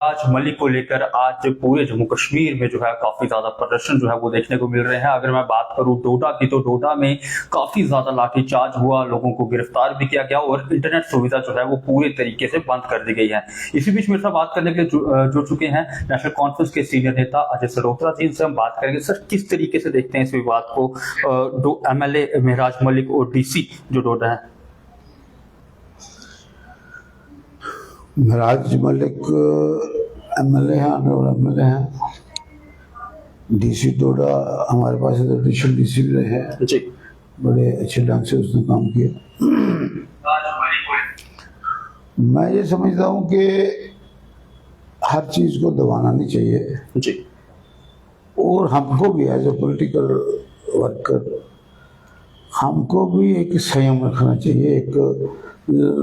आज मलिक को लेकर आज पूरे जम्मू कश्मीर में जो है काफी ज्यादा प्रदर्शन जो है वो देखने को मिल रहे हैं। अगर मैं बात करूं डोडा की, तो डोडा में काफी ज्यादा लाठीचार्ज हुआ, लोगों को गिरफ्तार भी किया गया और इंटरनेट सुविधा जो है वो पूरे तरीके से बंद कर दी गई है। इसी बीच मेरे साथ बात करने के लिए जुड़ चुके हैं नेशनल कॉन्फ्रेंस के सीनियर नेता अजय सरोत्रा जी। इनसे हम बात करेंगे सर, किस तरीके से देखते हैं इस विवाद को, MLA महराज मलिक और DC जो डोडा है। महराज मलिक MLA हैं, ऑनरेबल MLA हैं। DC डोडा हमारे पास एडिशनल DC भी रहे हैं जी। बड़े अच्छे ढंग से उसने काम किया। मैं ये समझता हूँ कि हर चीज़ को दबाना नहीं चाहिए जी। और हमको भी एज ए पॉलिटिकल वर्कर हमको भी एक संयम रखना चाहिए, एक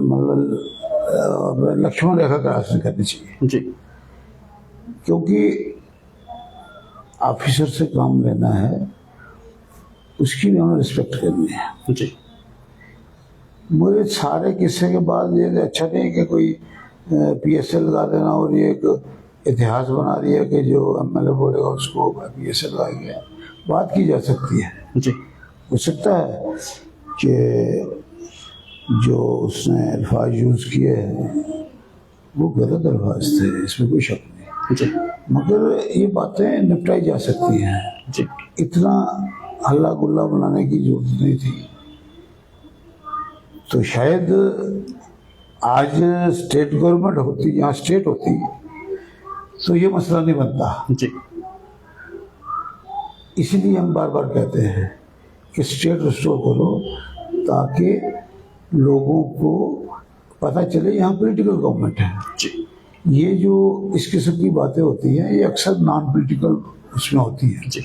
मतलब लक्ष्मण रेखा क्रॉस नहीं करनी चाहिए जी। क्योंकि ऑफिसर से काम लेना है, उसकी भी हमें रिस्पेक्ट करनी है। जी। मुझे सारे किस्से के बाद ये अच्छा नहीं कि कोई PSA लगा देना और ये एक इतिहास बना रही है कि जो MLA बोलेगा उसको PSA लगाई गया। बात की जा सकती है जी। हो सकता है कि जो उसने अल्फाज यूज़ किए हैं वो गलत अल्फाज थे, इसमें कोई शक नहीं जी। मगर ये बातें निपटाई जा सकती हैं जी। इतना हल्ला गुल्ला बनाने की जरूरत नहीं थी। तो शायद आज स्टेट गवर्नमेंट होती, यहाँ स्टेट होती तो ये मसला नहीं बनता। जी। इसीलिए हम बार बार कहते हैं कि स्टेट रिस्टोर करो ताकि लोगों को पता चले यहाँ पॉलिटिकल गवर्नमेंट है। जी। ये जो इस किस्म की बातें होती हैं ये अक्सर नॉन पॉलिटिकल उसमें होती हैं। जी।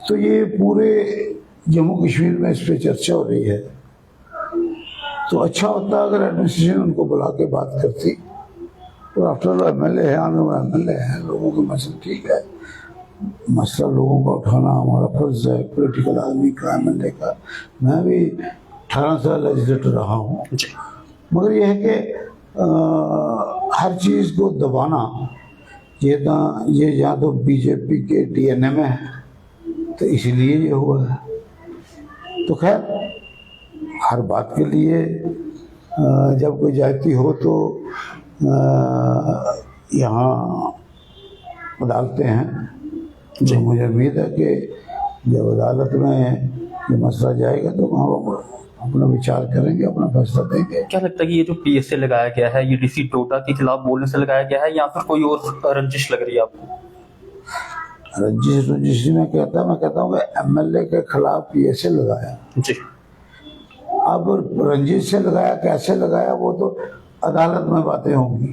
तो ये पूरे जम्मू कश्मीर में इस पर चर्चा हो रही है, तो अच्छा होता अगर एडमिनिस्ट्रेशन उनको बुला के बात करती। तो आफ्टर ऑल MLA है, ऑनरेबल MLA है, लोगों के मसला ठीक है, मसला लोगों का उठाना हमारा फर्ज है पॉलिटिकल आदमी का, MLA का। मैं भी 18 साल लेजिस्लेटर रहा हूँ, मगर यह है कि हर चीज़ को दबाना ये या तो BJP के DNA में है, तो इसीलिए ये हुआ है। तो खैर हर बात के लिए जब कोई जाती हो तो यहाँ अदालतें हैं। जो मुझे उम्मीद है कि जब अदालत में ये मसला जाएगा तो वहाँ अपना विचार करेंगे, अपना फैसला देंगे। क्या लगता है कि ये जो PSA लगाया गया है ये DC डोडा के खिलाफ बोलने से लगाया गया है या फिर कोई और रंजिश लग रही है आपको? रंजिश मैं कहता हूँ कि MLA के खिलाफ PSA लगाया। जी। अब रंजिश से लगाया, कैसे लगाया, वो तो अदालत में बातें होंगी,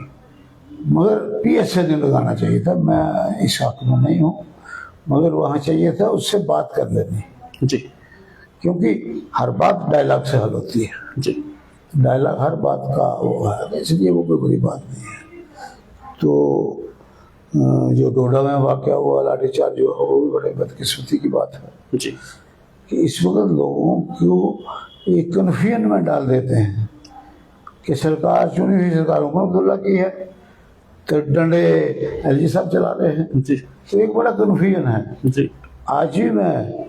मगर PSA नहीं लगाना चाहिए था। मैं इस हक में नहीं हूँ, मगर वहाँ चाहिए था उससे बात कर लेनी। जी। क्योंकि हर बात डायलॉग से हल होती है। जी। डायलॉग हर बात का वो है, इसलिए वो कोई बड़ी बात नहीं है। तो जो डोडा में वाक़या हुआ, लाठीचार्ज जो हुआ, वो भी बड़े बदकिस्मती की बात है जी। कि इस वक्त लोगों को एक कन्फ्यूजन में डाल देते हैं कि सरकार चुनी हुई सरकार उमर अब्दुल्ला की है तो डंडे LG साहब चला रहे हैं। जी। तो एक बड़ा कन्फ्यूजन है। जी। आज ही मैं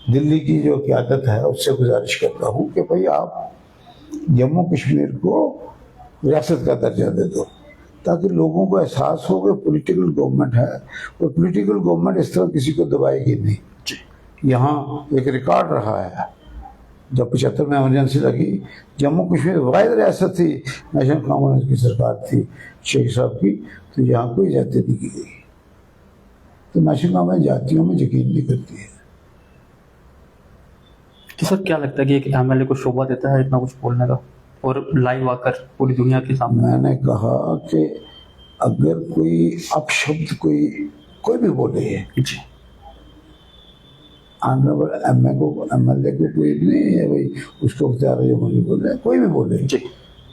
दिल्ली की जो क़यादत है उससे गुजारिश करता हूँ कि भाई आप जम्मू कश्मीर को रियासत का दर्जा दे दो, ताकि लोगों को एहसास हो कि पॉलिटिकल गवर्नमेंट है और पॉलिटिकल गवर्नमेंट इस तरह किसी को दबाएगी नहीं। जी। यहाँ एक रिकॉर्ड रहा है, जब 75 में इमरजेंसी लगी, जम्मू कश्मीर वाहिद रियासत थी, नेशनल कॉन्फ्रेंस की सरकार थी शेख साहब की, तो यहाँ कोई ज्यादती नहीं की गई। तो नेशनल कॉन्फ्रेंस जातियों में यकीन नहीं करती है। तो सर क्या लगता है कि एक MLA को शोभा देता है इतना कुछ बोलने का और लाइव आकर पूरी दुनिया के सामने? मैंने कहा कि अगर कोई अपशब्द कोई भी बोले, जी। ऑनरेबल MLA को कोई नहीं है भाई उसको अख्तियार है जो मुझे बोले, कोई भी बोले जी।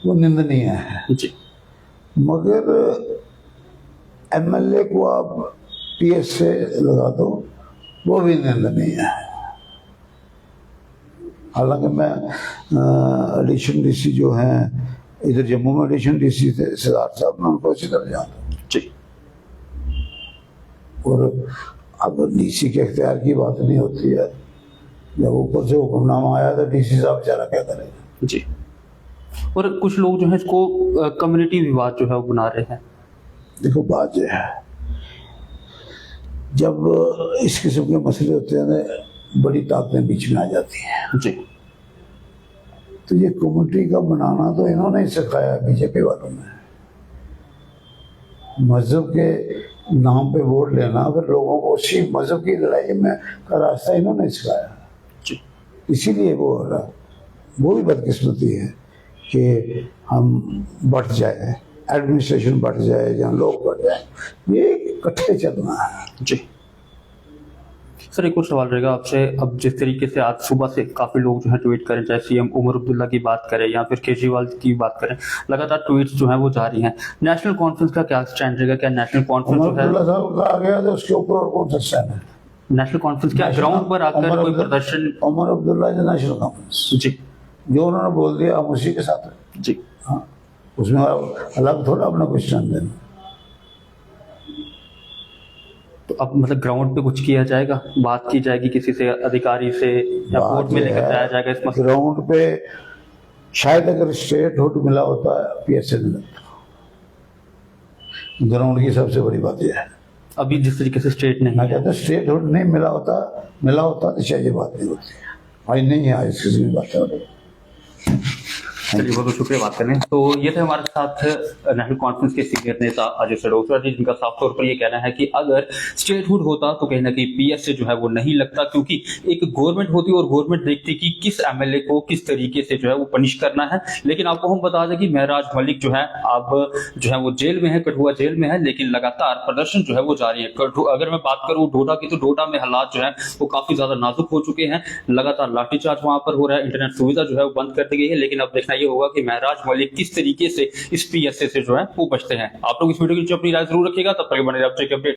वो निंदनीय है। जी। मगर MLA को आप PSA लगा दो, वो भी निंदनीय है। हालांकि मैं एडिशन DC जो हैं इधर जम्मू में एडिशनल डीसी थे सिद्धार्थ साहब, मैं उनको अच्छी तरह जानता हूं। जी और अब डीसी के इख्तियार की बात नहीं होती है, जब ऊपर से हुक्मनामा आया तो डीसी साहब बेचारा क्या करेगा। जी। और कुछ लोग जो है इसको कम्युनिटी विवाद जो है वो बना रहे हैं। देखो बात जो है, जब इस किस्म के मसले होते हैं ना, बड़ी ताकतें बीच में आ जाती हैं। जी तो ये कम्युनिटी का बनाना तो इन्होंने ही सिखाया बीजेपी वालों ने। मजहब के नाम पे वोट लेना, फिर लोगों को उसी मजहब की लड़ाई में का रास्ता इन्होंने सिखाया। जी इसीलिए वो हो रहा, वो भी बदकिस्मती है कि हम बढ़ जाए, एडमिनिस्ट्रेशन बढ़ जाए, जहाँ लोग बढ़ जाए, ये इकट्ठे चलना है। जी सर, एक और सवाल रहेगा आपसे। अब जिस तरीके से आज सुबह से काफी लोग जो है ट्वीट करें, चाहे सीएम उमर अब्दुल्ला की बात करें या फिर केजरीवाल की बात करें, लगातार ट्वीट्स जो है वो जारी हैं। नेशनल कॉन्फ्रेंस का क्या स्टैंड रहेगा? क्या नेशनल कॉन्फ्रेंस उमर जो है, अब्दुल्ला साहब का आ गया तो उसके ऊपर और कौन सा स्टैंड है? नेशनल कॉन्फ्रेंस क्या ग्राउंड पर आकर कोई प्रदर्शन? Omar Abdullah is National Conference, जी जो उन्होंने बोल दिया हम उसी के साथ है। जी हाँ, उसमें अलग थोड़ा अपना कुछ स्टैंड देना। तो अब मतलब ग्राउंड पे कुछ किया जाएगा, बात की जाएगी किसी से, अधिकारी से, या कोर्ट में लेकर जाया जाएगा इस मसले? ग्राउंड पे शायद अगर स्टेट हुड मिला होता है, पीएसए नहीं लगता। ग्राउंड की सबसे बड़ी बात यह है, अभी जिस तरीके से स्टेट नहीं मैं है। कहता स्टेट हुड नहीं मिला होता तो शायद ये बात नहीं होती। आज नहीं है, आज किसी भी बात हो रही। चलिए, बहुत बहुत शुक्रिया बात करने। तो ये थे हमारे साथ नेशनल कॉन्फ्रेंस के सीनियर नेता अजय सरोसरा जी, जिनका साफ तौर पर ये कहना है कि अगर स्टेटहुड होता तो कहीं ना कहीं पीएसए जो है वो नहीं लगता, क्योंकि एक गवर्नमेंट होती और गवर्नमेंट देखती कि किस एमएलए को किस तरीके से जो है वो पनिश करना है। लेकिन आपको हम बता दें कि महराज मलिक जो है अब जो है वो जेल में है, कठुआ जेल में है, लेकिन लगातार प्रदर्शन जो है वो जारी है। अगर मैं बात करूं डोडा की, तो डोडा में हालात जो है वो काफी ज्यादा नाजुक हो चुके हैं। लगातार लाठीचार्ज वहां पर हो रहा है, इंटरनेट सुविधा जो है वो बंद कर दी गई है। लेकिन अब देखना ये होगा कि महराज मलिक किस तरीके से इस पीएसए से जो है वो बचते हैं। आप लोग इस वीडियो की अपनी राय जरूर रखिएगा। तब तक बने रहिए अपडेट।